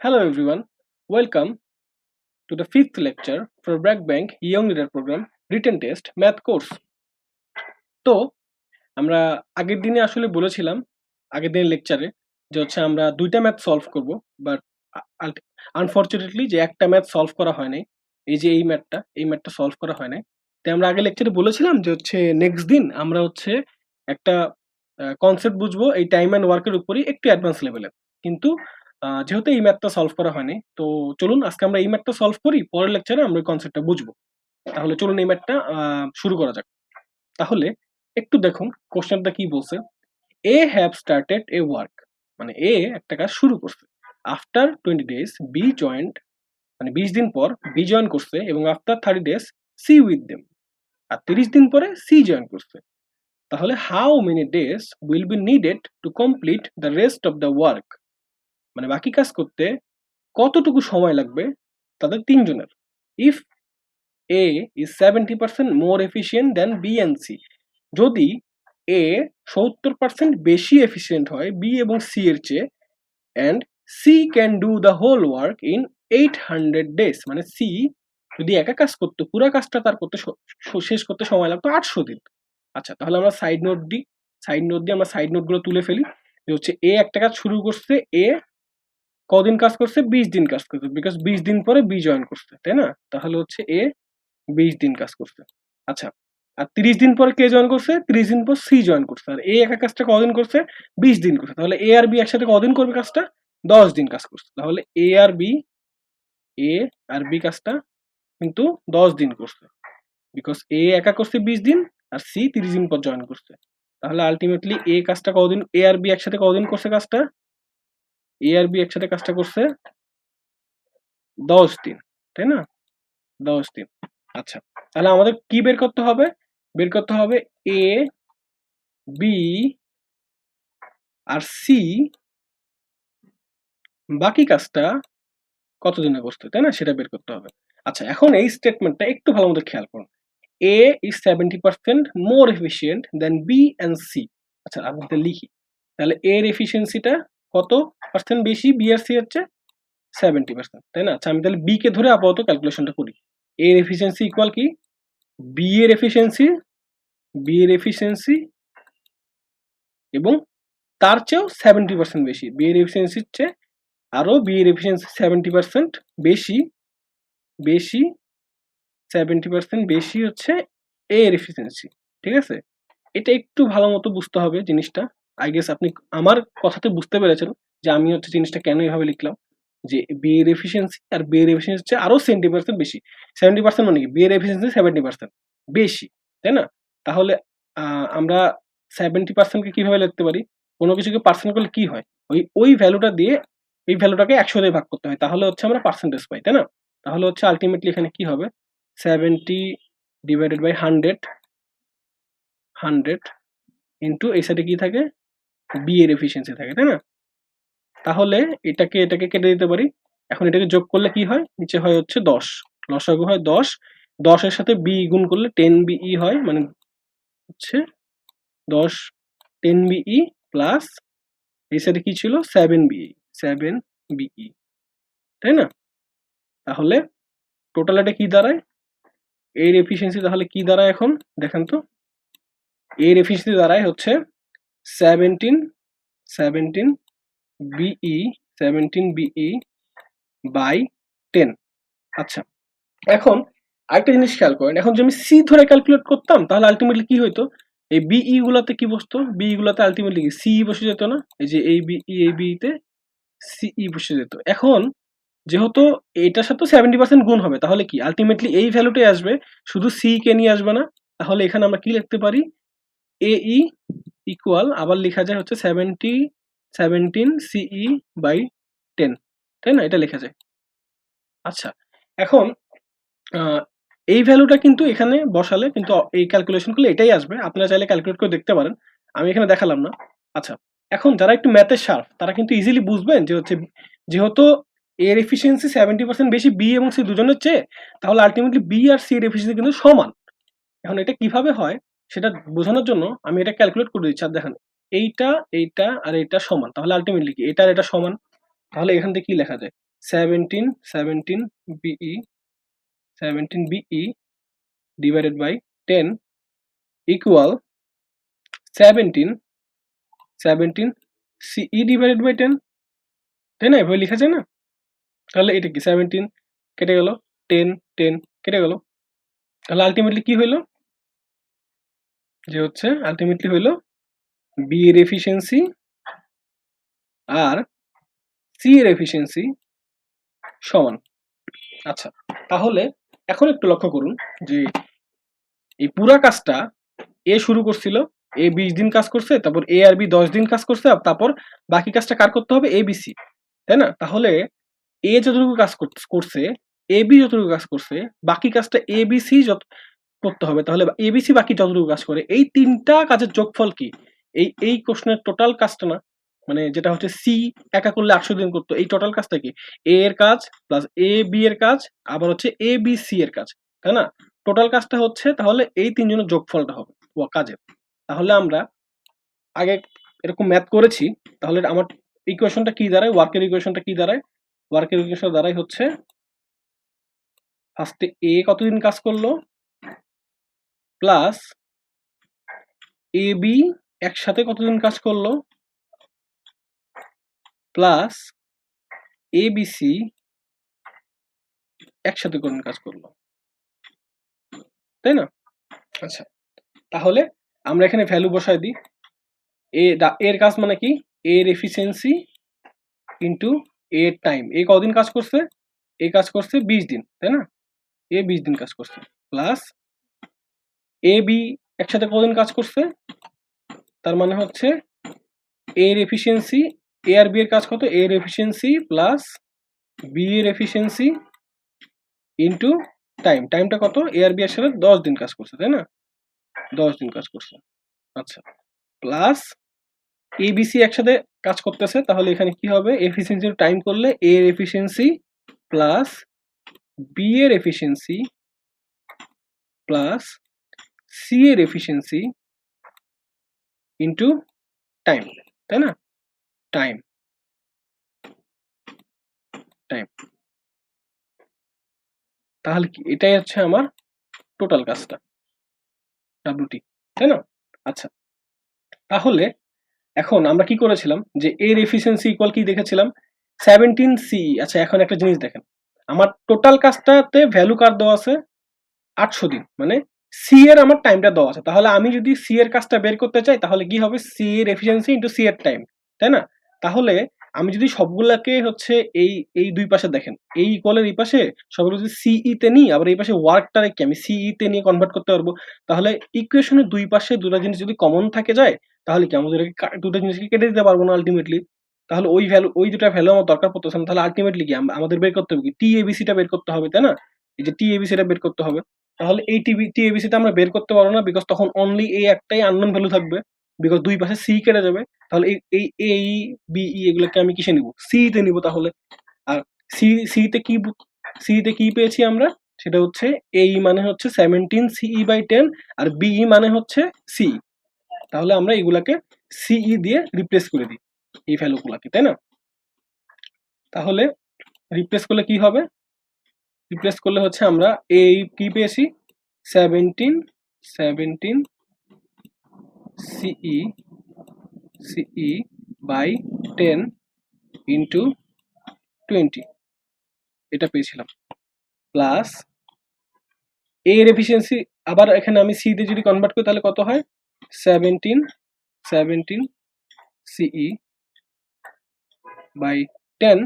Hello everyone, welcome to the fifth lecture for Brac Bank YLP program written test math course. তো আমরা আগের দিনে আসলে বলেছিলাম আগের দিনের লেকচারে যে হচ্ছে আমরা দুইটা ম্যাথ সলভ করব, বাট আনফরচুনেটলি যে একটা ম্যাথ সলভ করা হয় নাই, এই যে এই ম্যাথটা সলভ করা হয় নাই। তাই আমরা আগের লেকচারে বলেছিলাম যে হচ্ছে নেক্সট দিন আমরা হচ্ছে একটা কনসেপ্ট বুঝবো এই টাইম অ্যান্ড ওয়ার্কের উপরই একটু অ্যাডভান্স লেভেলে। কিন্তু যেহেতু এই ম্যাথটা সলভ করা হয়নি, তো চলুন আজকে আমরা এই ম্যাথটা সলভ করি, পরের লেকচারে আমরা ওই কনসেপ্টটা বুঝবো। তাহলে চলুন এই ম্যাথটা শুরু করা যাক। তাহলে একটু দেখুন কোশ্চেনটা কি বলছে। এ হ্যাভ স্টার্টেড এ ওয়ার্ক, মানে এ একটা কাজ শুরু করছে। আফটার 20 days বি জয়েন্ট, মানে 20 দিন পর বি জয়েন করছে, এবং after 30 days C with them, আর 30 দিন পরে সি জয়েন করছে। তাহলে how many days will be needed to complete the rest of the work, মানে বাকি কাজ করতে কতটুকু সময় লাগবে তাদের তিনজনের। If A is 70% more efficient than B and C, যদি এ 70% বেশি এফিসিয়েন্ট হয় বি এবং সি এর চেয়ে, and C can do the whole work in 800 days, মানে সি যদি একা কাজ করতো পুরো কাজটা তার করতে শেষ করতে সময় লাগতো 800 দিন। আচ্ছা, তাহলে আমরা সাইড নোট দিই, আমরা সাইড নোট গুলো তুলে ফেলি। যে হচ্ছে এ একটা কাজ শুরু করছে, এ কদিন কাজ করছে, 20 দিন কাজ করছে, বিকজ 20 দিন পরে বি জয়েন করছে, তাই না? তাহলে হচ্ছে এ 20 দিন কাজ করছে। আচ্ছা, আর 30 দিন পরে কে জয়েন করছে, 30 দিন পর সি জয়েন করছে, আর এ একা কাজটা কদিন করছে, 20 দিন করছে। তাহলে এ আর বি একসাথে কদিন করবে কাজটা, 10 দিন কাজ করছে। তাহলে এ আর বি কাজটা কিন্তু 10 দিন করছে, বিকজ এ একা করছে 20 দিন আর সি 30 দিন পর জয়েন করছে। তাহলে আলটিমেটলি এ কাজটা কদিন, এ আর বি একসাথে কদিন করছে কাজটা, এ আর বি একসাথে কাজটা করছে 10 দিন, তাই না? 10 দিন। আচ্ছা, তাহলে আমাদের কি বের করতে হবে, এ বি আর সি বাকি কাজটা কতদিনে করতে, তাই না, সেটা বের করতে হবে। আচ্ছা, এখন এই স্টেটমেন্টটা একটু ভালো মতো খেয়াল করুন। A is 70% more efficient than B and C. আচ্ছা, আমি লিখি, তাহলে এর এফিসিয়েন্সিটা কত পার্সেন্ট বেশি বি আর সি হচ্ছে 70%, তাই না? আচ্ছা, আমি তাহলে বি কে ধরে আপাতত ক্যালকুলেশনটা করি। এর এফিসিয়েন্সি ইকুয়াল কি, বি এর এফিসিয়েন্সি, এবং তার চেয়েও 70% বেশি, বি এর এফিসিয়েন্সির চেয়ে আরো বি এর এফিসিয়েন্সি 70% বেশি, বেশি 70% বেশি হচ্ছে এ এর এফিসিয়েন্সি। ঠিক আছে, এটা একটু ভালো মতো বুঝতে হবে জিনিসটা। আই গেস আপনি আমার কথাতে বুঝতে পেরেছেন যে আমি হচ্ছে জিনিসটা কেন এভাবে লিখলাম, যে বি এর এফিসিয়েন্সি আর বি এর এফিসিয়েন্সি আরো 70% বেশি। 70% মানে কি, বি এর এফিসিয়েন্সি 70% বেশি, তাই না? তাহলে আমরা 70%কে কিভাবে লিখতে পারি, কোনো কিছুকে পার্সেন্ট করলে কি হয়, ওই ভ্যালুটা দিয়ে এই ভ্যালুটাকে 100 দিয়ে ভাগ করতে হয়, তাহলে হচ্ছে আমরা পার্সেন্টেজ পাই, তাই না? তাহলে হচ্ছে আলটিমেটলি এখানে কি হবে, 70 ডিভাইডেড বাই 100 ইন্টু এই সাইডে কি থাকে, বি এর এফিসিয়েন্সি থাকে, তাই না? তাহলে এটাকে কেটে দিতে পারি। এখন এটাকে যোগ করলে কি হয়, নিচে হয় হচ্ছে 10, লসাগু হয় 10, 10 এর সাথে বি গুণ করলে 10 বিই হয়, মানে হচ্ছে 10 10 বিই প্লাস এই সাইডে কি ছিল 7 বিই, তাই না? তাহলে টোটাল এটা কি দাঁড়ায়, এর এফিসিয়েন্সি তাহলে কি দাঁড়ায় এখন দেখেন তো, এর এফিসিয়েন্সি দাঁড়ায় হচ্ছে 17 17 বিই 17 বিই বাই 10। আচ্ছা, এখন আরেকটা জিনিস খেয়াল করেন, এখন যদি আমি সি ধরে ক্যালকুলেট করতাম তাহলে আলটিমেটলি কি হইতো, এই বিই গুলাতে কি বসতো, বিই গুলাতে আলটিমেটলি কি সি বসে যেত না, এই যে এই বিতে সিই বসে যেত। এখন যেহেতু এটার সাথে 70% গুণ হবে, তাহলে কি আলটিমেটলি এই ভ্যালুটাই আসবে, শুধু সি কে নিয়ে আসবে না। তাহলে এখানে আমরা কি লিখতে পারি, এই ইকুয়াল আবার লেখা যায় হচ্ছে 17 সিই বাই 10, তাই না? এটা লেখা যায়। আচ্ছা, এখন এই ভ্যালুটা কিন্তু এখানে বসালে কিন্তু এই ক্যালকুলেশন করলে এটাই আসবে, আপনারা চাইলে ক্যালকুলেট করে দেখতে পারেন, আমি এখানে দেখালাম না। আচ্ছা, এখন যারা একটু ম্যাথের শার্প তারা কিন্তু ইজিলি বুঝবেন যে হচ্ছে যেহেতু এর এফিসিয়েন্সি 70% বেশি বি এবং সি দুজনের চেয়ে, তাহলে আলটিমেটলি বি আর সি এর এফিসিয়েন্সি কিন্তু সমান। এখন এটা কিভাবে হয় সেটা বোঝানোর জন্য আমি এটা ক্যালকুলেট করে দিচ্ছি। আর দেখেন, এইটা এইটা আর এইটা সমান, তাহলে আলটিমেটলি কি এটা আর এটা সমান, তাহলে এখান থেকে কি লেখা যায়? 17 B 17 B divided by 10 equal 17 C divided by 10, তাই না? এভাবে লেখা যায় না? তাহলে এটা কি 17 কেটে গেল, 10 কেটে গেল, তাহলে আলটিমেটলি কি হইলো? যে হচ্ছে আলটিমেটলি হইলো বি এর এফিসিয়েন্সি আর সি এর এফিসিয়েন্সি সমান। আচ্ছা, তাহলে এখন একটু লক্ষ্য করুন যে এই পুরা কাজটা এ শুরু করছিল, এ 20 দিন কাজ করছে, তারপর এ আর বি 10 দিন কাজ করছে, আর তারপর বাকি কাজটা কার করতে হবে? এ বি সি, তাই না? তাহলে এ যতটুকু কাজ করছে, এ বি যতটুকু কাজ করছে, বাকি কাজটা এ বি সি যত করতে হবে। তাহলে এবিসি বাকি যতটুকু কাজ করে, এই তিনটা কাজের যোগফল কি? এই কোশ্চেনের টোটাল কাজটা না, মানে যেটা হচ্ছে সি একা করলে 800 দিন করতো, এই টোটাল কাজটা কি? এ এর কাজ প্লাস এ বি এর কাজ আবার হচ্ছে এ বি সি এর কাজ, তাই না? টোটাল কাজটা হচ্ছে তাহলে এই তিনজনের যোগফলটা হবে কাজের। তাহলে আমরা আগে এরকম ম্যাথ করেছি, তাহলে আমার ইকুয়েশনটা কি দাঁড়ায়? ওয়ার্কের ইকুয়েশনটা কি দাঁড়ায়? ওয়ার্কের ইকুয়েশন দাঁড়ায় হচ্ছে ফার্স্টে এ কতদিন কাজ করলো প্লাস এ বি একসাথে কতদিন কাজ করলো প্লাস এ বি সি একসাথে কতদিন কাজ করলো, তাই না? আচ্ছা, তাহলে আমরা এখানে ভ্যালু বসাই দিই। এর কাজ মানে কি? এর এফিসিয়েন্সি ইন্টু এর টাইম। এ কদিন কাজ করছে? এ কাজ করছে 20 দিন, তাই না? এ 20 দিন কাজ করছে প্লাস এ বি একসাথে কদিন কাজ করছে, তার মানে হচ্ছে এর এফিসিয়েন্সি, এ আর বি এর কাজ কত? এর এফিসিয়েন্সি প্লাস বি এর এফিসিয়েন্সি ইন্টু টাইম। টাইমটা কত? এ আর বি এর সাথে 10 দিন কাজ করছে, তাই না? 10 দিন কাজ করছে। আচ্ছা, প্লাস এবিসি একসাথে কাজ করতেছে, তাহলে এখানে কি হবে? এফিসিয়েন্সি টাইম করলে এ এর এফিসিয়েন্সি প্লাস বি এর এফিসিয়েন্সি প্লাস সি এর এফিসিয়েন্সি ইন্টু টাইম, তাই না? টাইম টাইম তাহলে কি এটাই হচ্ছে আমার টোটাল কাজটা, ডাব্লিউটি, তাই না? আচ্ছা, তাহলে এখন আমরা কি করেছিলাম যে এর এফিসিয়েন্সি ইকুয়াল কি দেখেছিলাম? 17 সি। আচ্ছা, এখন একটা জিনিস দেখেন, আমার টোটাল কাজটাতে ভ্যালু কার দেওয়া আছে? 800 দিন, মানে সি এর আমার টাইমটা দেওয়া আছে। তাহলে আমি যদি সি এর কাজটা বের করতে চাই, তাহলে কি হবে? সি এর এফিসিয়েন্সি ইন্টু সি এর টাইম, তাই না? তাহলে আমি যদি সবগুলাকে হচ্ছে এই এই দুই পাশে দেখেন, এই ইকুয়ালের এই পাশে সবগুলো যদি সিই তে নিই, আবার এই পাশে ওয়ার্কটা রেখে আমি সিই তে নিয়ে কনভার্ট করতে পারবো। তাহলে ইকুয়েশনের দুই পাশে দুটো জিনিস যদি কমন থাকে যায়, তাহলে কি আমাদের দুটো জিনিসকে কেটে দিতে পারবো না আলটিমেটলি? তাহলে ওই ভ্যালু, ওই দুটা ভ্যালু আমার দরকার পড়তেছে না। তাহলে আলটিমেটলি কি আমাদের বের করতে হবে কি? টি এবিসিটা বের করতে হবে, তাই না? এই যে টি এবিসিটা বের করতে হবে। তাহলে এই টি এবিসিটা আমরা বের করতে পারবো না, বিকজ তখন অনলি এই একটাই আননোন ভ্যালু থাকবে, বিকজ দুই পাশে সি কেটে যাবে। তাহলে এই এই বি ই এগুলোকে আমি কিসে নিব? সি তে নিব তাহলে। আর সি সিতে কি, সিতে কি পেয়েছি আমরা? সেটা হচ্ছে এই মানে হচ্ছে 17 সিই বাই 10 আর বিই মানে হচ্ছে সি। তাহলে আমরা এগুলাকে সিই দিয়ে রিপ্লেস করে দিই এই ভ্যালুগুলাকে, তাই না? তাহলে রিপ্লেস করলে কি হবে? রিপ্লেস করলে হচ্ছে আমরা এই কি পেয়েছি? 17 সিই সিই বাই 10 ইন্টু 20 এটা পেয়েছিলাম, প্লাস এর এফিসিয়েন্সি আবার এখানে আমি সি তে যদি কনভার্ট করি তাহলে কত হয়? 17 সিই বাই 10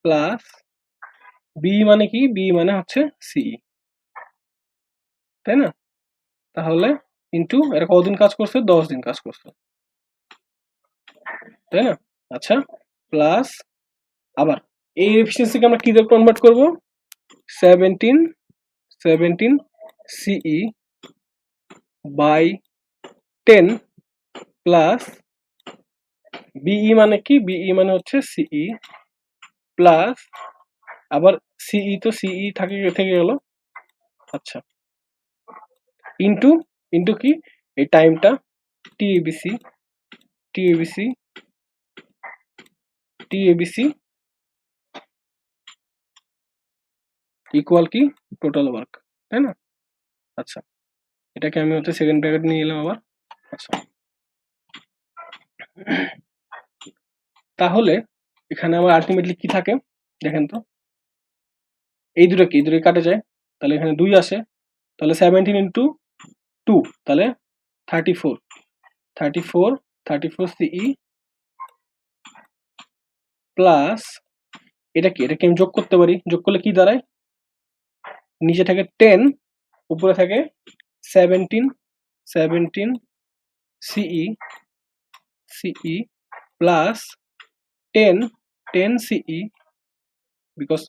প্লাস বি মানে কি? বি মানে হচ্ছে সিই, তাই না? তাহলে ইন্টু এটা কতদিন কাজ করছে? 10 দিন কাজ করছে, তাই না? আচ্ছা, প্লাস আবার এই এফিসিয়েন্সিকে আমরা কি দিয়ে কনভার্ট করব? 17 17 সিই বাই 10 প্লাস বিই মানে কি? বিই মানে হচ্ছে সিই প্লাস আবার সিই তো সিই থেকে গেল। আচ্ছা, ইন্টু ইন্টু কি? এই টাইমটা টিএবিসি টিএবিসি টি এবিসি ইকুয়াল কি টোটাল ওয়ার্ক, তাই না? আচ্ছা, এটাকে আমি হচ্ছে সেকেন্ড ব্র্যাকেট নিয়ে এলাম আবার। আচ্ছা, তাহলে এখানে আমার আলটিমেটলি কি থাকে দেখেন তো, এই দুটো কি, এই দুটো কাটে যায়, তাহলে এখানে 2 আসে, তাহলে 17 ইন্টু 2 তাহলে 34, 34 34 সিই প্লাস এটা কি, এটাকে আমি যোগ করতে পারি, যোগ করলে কি দাঁড়ায়, নিচে থাকে 10, উপরে থাকে 17 17 সিই সিই প্লাস 10 10 সিই, বিকজ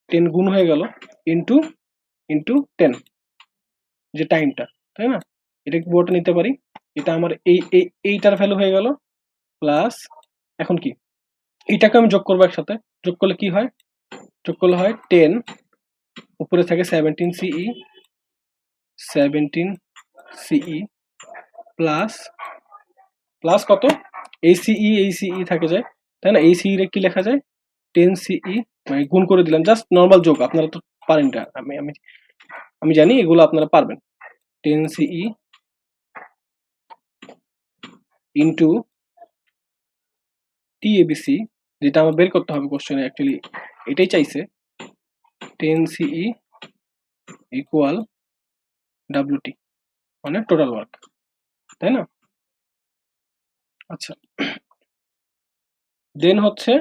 10 গুণ হয়ে গেল, ইন্টু ইন্টু 10 যে টাইমটা, তাই না? এটা কি পুরোটা নিতে পারি, এটা আমার এইটার ভ্যালু হয়ে গেল, প্লাস এখন কি, এইটাকে আমি যোগ করবো একসাথে, যোগ করলে কি হয়, যোগ করলে হয় 10, উপরে থাকে 17 সিই 17 সিই প্লাস প্লাস কত, এই সিই থাকে যায়, তাই না? এই সিই রে কি লেখা যায়, 10 সিই, মানে গুণ করে দিলাম, জাস্ট নর্মাল যোগ, আপনারা তো পারেন এটা, আমি আমি আমি জানি এগুলো আপনারা পারবেন, 10 সিই ইন্টু টি এবিসি, যেটা আমার বের করতে হবে কোশ্চেনে, অ্যাকচুয়ালি এটাই চাইছে, 10 সিই ইকুয়াল ডাব্লিউটি, মানে টোটাল ওয়ার্ক, তাই না? আচ্ছা, দেন হচ্ছে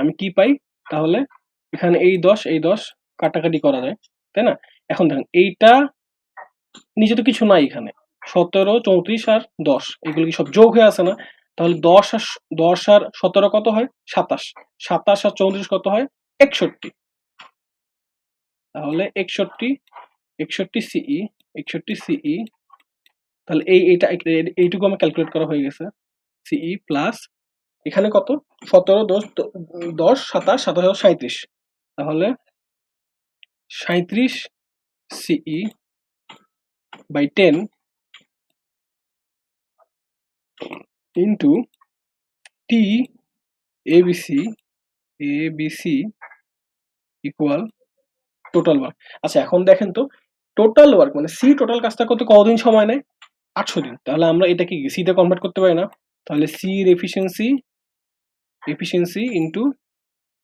আমি কি পাই, তাহলে এখানে এই 10 কাটাকাটি করা যায়, তাই না? এখন দেখেন এইটা নিচে তো কিছু নাই, এখানে 17 34 আর 10 এগুলো কি সব যোগ হয়ে আছে না, তাহলে 10 আর 17 কত হয়, 27, 27 আর 34 কত হয়, 61, তাহলে 61 61 সিই 61 সিই, তাহলে এইটুকু আমার ক্যালকুলেট করা হয়ে গেছে, সিই প্লাস এখানে কত, 17 10 27 27 37, তাহলে 37 C by 10 into T ABC ABC equal total work. আচ্ছা, এখন দেখেন তো, টোটাল ওয়ার্ক মানে সি টোটাল কাজটা করতে কতদিন সময় নেয়, 800 দিন, তাহলে আমরা এটা কি সি তে কনভার্ট করতে পারি না, তাহলে সি এর এফিসিয়েন্সি ইন্টু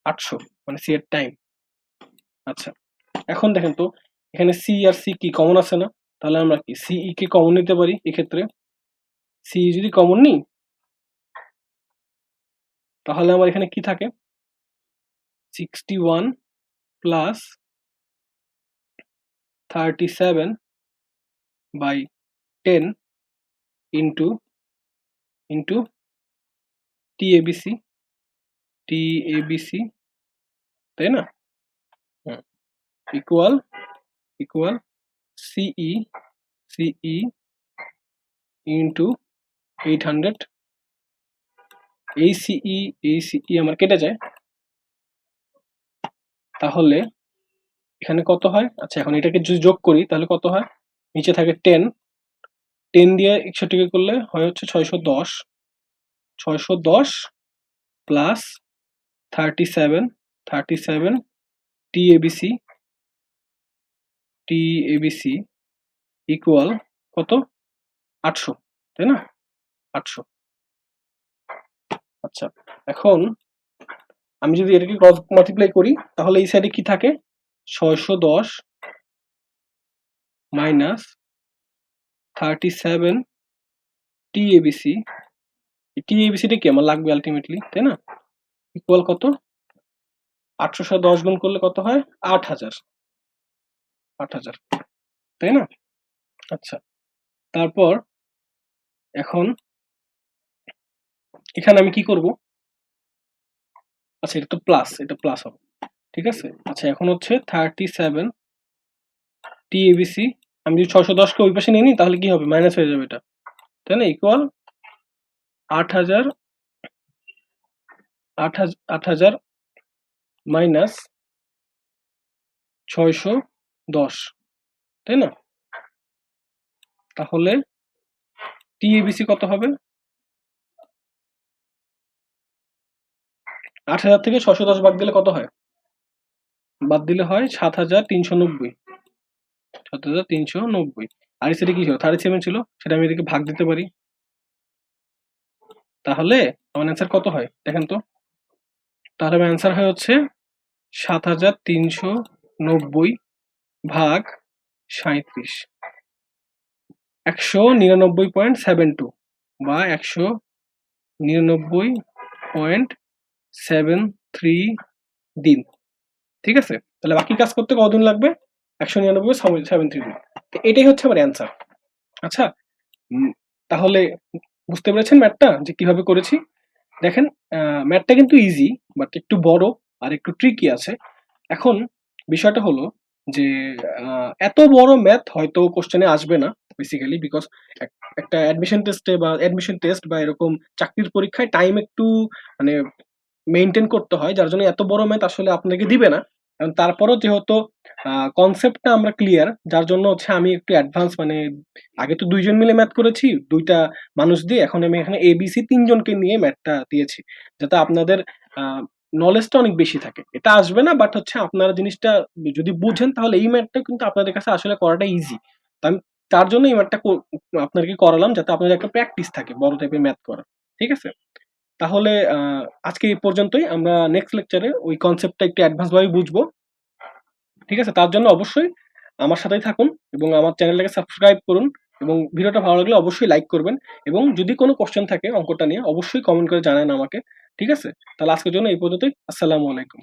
800 মানে সি এর টাইম। আচ্ছা, এখন দেখেন তো, এখানে সি আর সি কি কমন আছে না, তাহলে আমরা কি সিই কে কমন নিতে পারি, এক্ষেত্রে সি যদি কমন নিই, তাহলে আমার এখানে কি থাকে, 61 plus 37 by 10 into into T ABC তাই না, ইকুয়াল ইকুয়াল সিই সিই ইন্টু 800, এই সিই আমার কেটে যায়, তাহলে এখানে কত হয়, আচ্ছা এখন এটাকে যদি যোগ করি তাহলে কত হয়, নিচে থাকে 10 10 দিয়ে 61 করলে হয় হচ্ছে 610 প্লাস 37 টি এবিসি ইকুয়াল কত, 800, তাই না, 800। আচ্ছা, এখন আমি যদি এটাকে ক্রস মাল্টিপ্লাই করি, তাহলে এই সাইডে কি থাকে, 610 মাইনাস 37 টি এবিসি টা কি আমার লাগবে আলটিমেটলি, তাই না, ইকুয়াল কত, 800 সাথে 10 গুণ করলে কত হয়, 8000, তাই না? আচ্ছা, তারপর এখন এখানে আমি কি করব, আচ্ছা এটা তো প্লাস, এটা প্লাস হবে, ঠিক আছে। আচ্ছা, এখন হচ্ছে 37 টি এবিসি, আমি যদি 610 কে ওই পাশে নিয়ে নিই তাহলে কি হবে, মাইনাস হয়ে যাবে এটা, তাই না, ইকুয়াল 8000 8000 মাইনাস 610, তাই না? তাহলে টি এবিসি কত হবে, 8,000 থেকে 610 বাদ দিলে কত হয়? বাদ দিলে হয় 7,390। 7,390। আর এসিটা কি ছিল? 37 ছিল, সেটা আমি এদিকে ভাগ দিতে পারি। তাহলে আমার অ্যান্সার কত হয় দেখেন তো। তাহলে আমার অ্যান্সার হয় হচ্ছে 7,390 ভাগ 37, 199.72 বা 199.73 দিন। ঠিক আছে? তাহলে বাকি কাজ করতে কতদিন লাগবে? 199.73 দিন। তো এটাই হচ্ছে আমার অ্যান্সার। আচ্ছা, তাহলে বুঝতে পেরেছেন ম্যাথটা যে কিভাবে করেছি? দেখেন, ম্যাথটা কিন্তু ইজি, বাট একটু বড় আর একটু ট্রিকি আছে। এখন বিষয়টা হলো যে এত বড় ম্যাথ হয়তো কোশ্চেনে আসবে না বেসিক্যালি, বিকজ একটা অ্যাডমিশন টেস্ট বা এরকম চাকরির পরীক্ষায় টাইম একটু মানে মেইনটেইন করতে হয়, যার জন্য এত বড় ম্যাথ আসলে আপনাকে দিবে না। এবং তারপরও যেহেতু কনসেপ্টটা আমরা ক্লিয়ার, যার জন্য হচ্ছে আমি একটু অ্যাডভান্স, মানে আগে তো 2 জন মিলে ম্যাথ করেছি, 2 টা মানুষ দিয়ে, এখন আমি এখানে এবিসি 3 জনকে নিয়ে ম্যাথটা দিয়েছি, যাতে আপনাদের নলেজটা অনেক বেশি থাকে। এটা আসবে না, বাট হচ্ছে আপনারা জিনিসটা যদি বুঝেন তাহলে এই ম্যাথটা কিন্তু আপনাদের কাছে আসলে করাটা ইজি। তো আমি তার জন্য এই ম্যাথটা আপনাদেরকে করালাম, যাতে আপনাদের একটা প্র্যাকটিস থাকে বড় টাইপের ম্যাথ করা। ঠিক আছে? তাহলে আজকে এই পর্যন্তই। আমরা নেক্সট লেকচারে ওই কনসেপ্টটা একটু অ্যাডভান্স ভাবে বুঝবো। ঠিক আছে? তার জন্য অবশ্যই আমার সাথেই থাকুন এবং আমার চ্যানেলটাকে সাবস্ক্রাইব করুন, এবং ভিডিওটা ভালো লাগলে অবশ্যই লাইক করবেন, এবং যদি কোনো কোশ্চেন থাকে অঙ্কটা নিয়ে অবশ্যই কমেন্ট করে জানান আমাকে। ঠিক আছে? তাহলে আজকের জন্য এই পর্যন্তই। আসসালামু আলাইকুম।